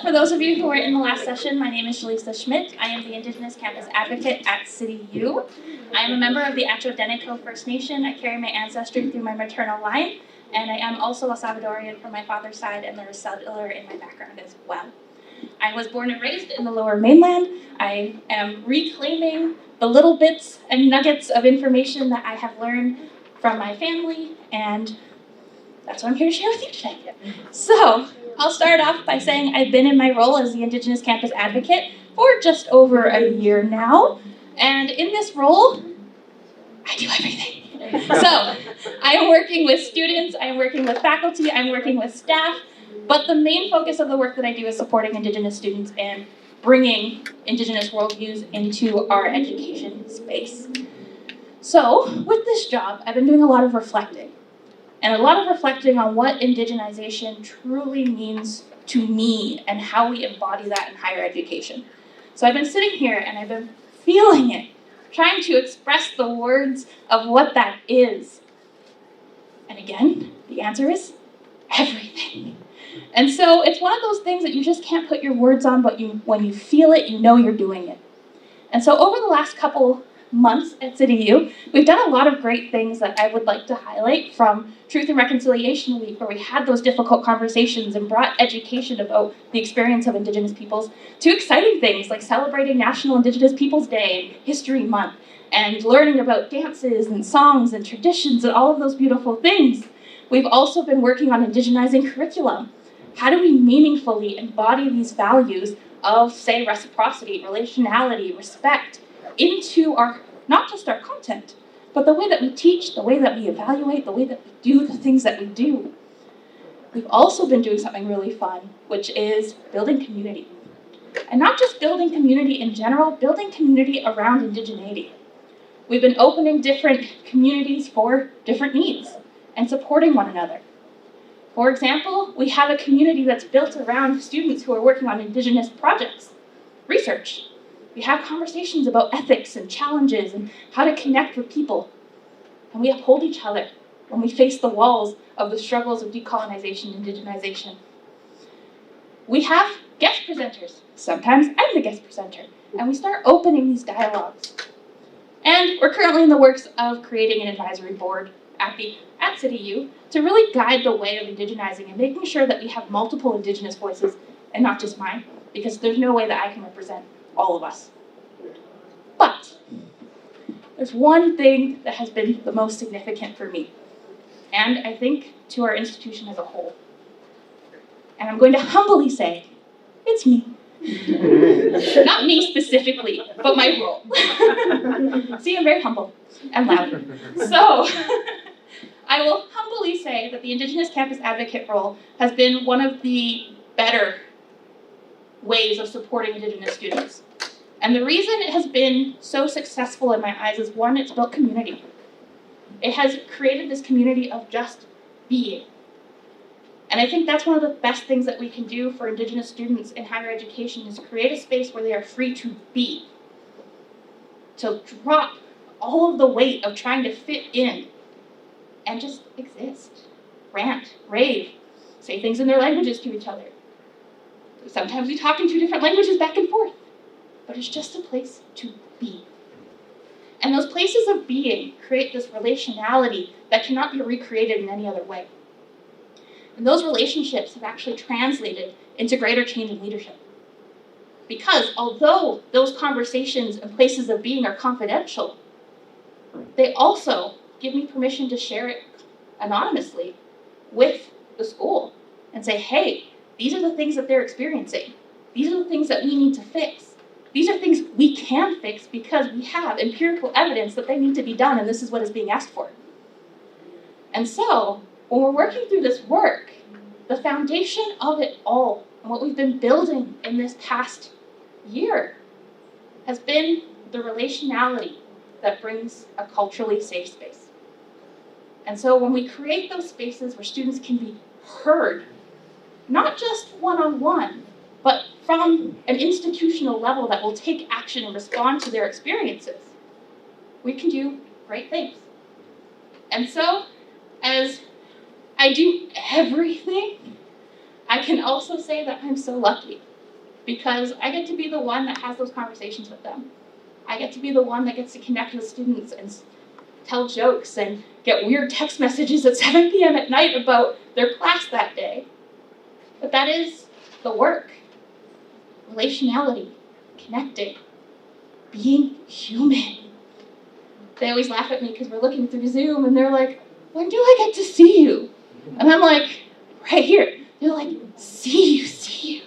for those of you who were in the last session, my name is Jalissa Schmidt. I am the Indigenous Campus Advocate at CityU. I am a member of the Acho-Denico First Nation. I carry my ancestry through my maternal line, and I am also a Salvadorian from my father's side, and there is settler in my background as well. I was born and raised in the Lower Mainland. I am reclaiming the little bits and nuggets of information that I have learned from my family, and that's what I'm here to share with you today. So, I'll start off by saying I've been in my role as the Indigenous Campus Advocate for just over a year now, and in this role, I do everything. So, I am working with students, I am working with faculty, I'm working with staff, but the main focus of the work that I do is supporting Indigenous students and bringing Indigenous worldviews into our education space. So, with this job, I've been doing a lot of reflecting. And a lot of reflecting on what Indigenization truly means to me and how we embody that in higher education. So I've been sitting here and I've been feeling it, trying to express the words of what that is. And again, the answer is everything. And so it's one of those things that you just can't put your words on, but when you feel it, you know you're doing it. And so over the last couple months at CityU, we've done a lot of great things that I would like to highlight, from Truth and Reconciliation Week, where we had those difficult conversations and brought education about the experience of Indigenous peoples, to exciting things like celebrating National Indigenous Peoples Day and History Month, and learning about dances and songs and traditions and all of those beautiful things. We've also been working on indigenizing curriculum. How do we meaningfully embody these values of, say, reciprocity, relationality, respect, into our, not just our content, but the way that we teach, the way that we evaluate, the way that we do the things that we do. We've also been doing something really fun, which is building community. And not just building community in general, building community around indigeneity. We've been opening different communities for different needs and supporting one another. For example, we have a community that's built around students who are working on Indigenous projects, research. We have conversations about ethics and challenges and how to connect with people. And we uphold each other when we face the walls of the struggles of decolonization and indigenization. We have guest presenters. Sometimes I'm the guest presenter. And we start opening these dialogues. And we're currently in the works of creating an advisory board at CityU to really guide the way of indigenizing and making sure that we have multiple Indigenous voices and not just mine, because there's no way that I can represent all of us. But there's one thing that has been the most significant for me, and I think to our institution as a whole. And I'm going to humbly say, it's me. Not me specifically, but my role. See, I'm very humble and loud. So, I will humbly say that the Indigenous Campus Advocate role has been one of the better ways of supporting Indigenous students. And the reason it has been so successful in my eyes is, one, it's built community. It has created this community of just being. And I think that's one of the best things that we can do for Indigenous students in higher education, is create a space where they are free to be. To drop all of the weight of trying to fit in and just exist, rant, rave, say things in their languages to each other. Sometimes we talk in two different languages back and forth, but it's just a place to be. And those places of being create this relationality that cannot be recreated in any other way. And those relationships have actually translated into greater change in leadership. Because although those conversations and places of being are confidential, they also give me permission to share it anonymously with the school and say, hey, these are the things that they're experiencing. These are the things that we need to fix. These are things we can fix because we have empirical evidence that they need to be done, and this is what is being asked for. And so, when we're working through this work, the foundation of it all, and what we've been building in this past year, has been the relationality that brings a culturally safe space. And so when we create those spaces where students can be heard, not just one-on-one, but from an institutional level that will take action and respond to their experiences, we can do great things. And so, as I do everything, I can also say that I'm so lucky because I get to be the one that has those conversations with them. I get to be the one that gets to connect with students and tell jokes and get weird text messages at 7 p.m. at night about their class that day. But that is the work. Relationality, connecting, being human. They always laugh at me because we're looking through Zoom and they're like, when do I get to see you? And I'm like, right here. They're like, see you.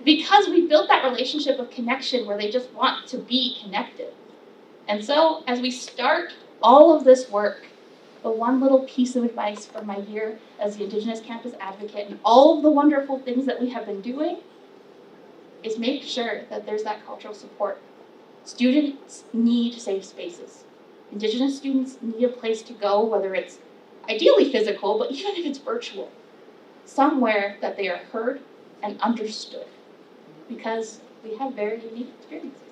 Because we built that relationship of connection where they just want to be connected. And so as we start all of this work, the one little piece of advice from my year as the Indigenous Campus Advocate and all of the wonderful things that we have been doing is make sure that there's that cultural support. Students need safe spaces. Indigenous students need a place to go, whether it's ideally physical, but even if it's virtual, somewhere that they are heard and understood, because we have very unique experiences.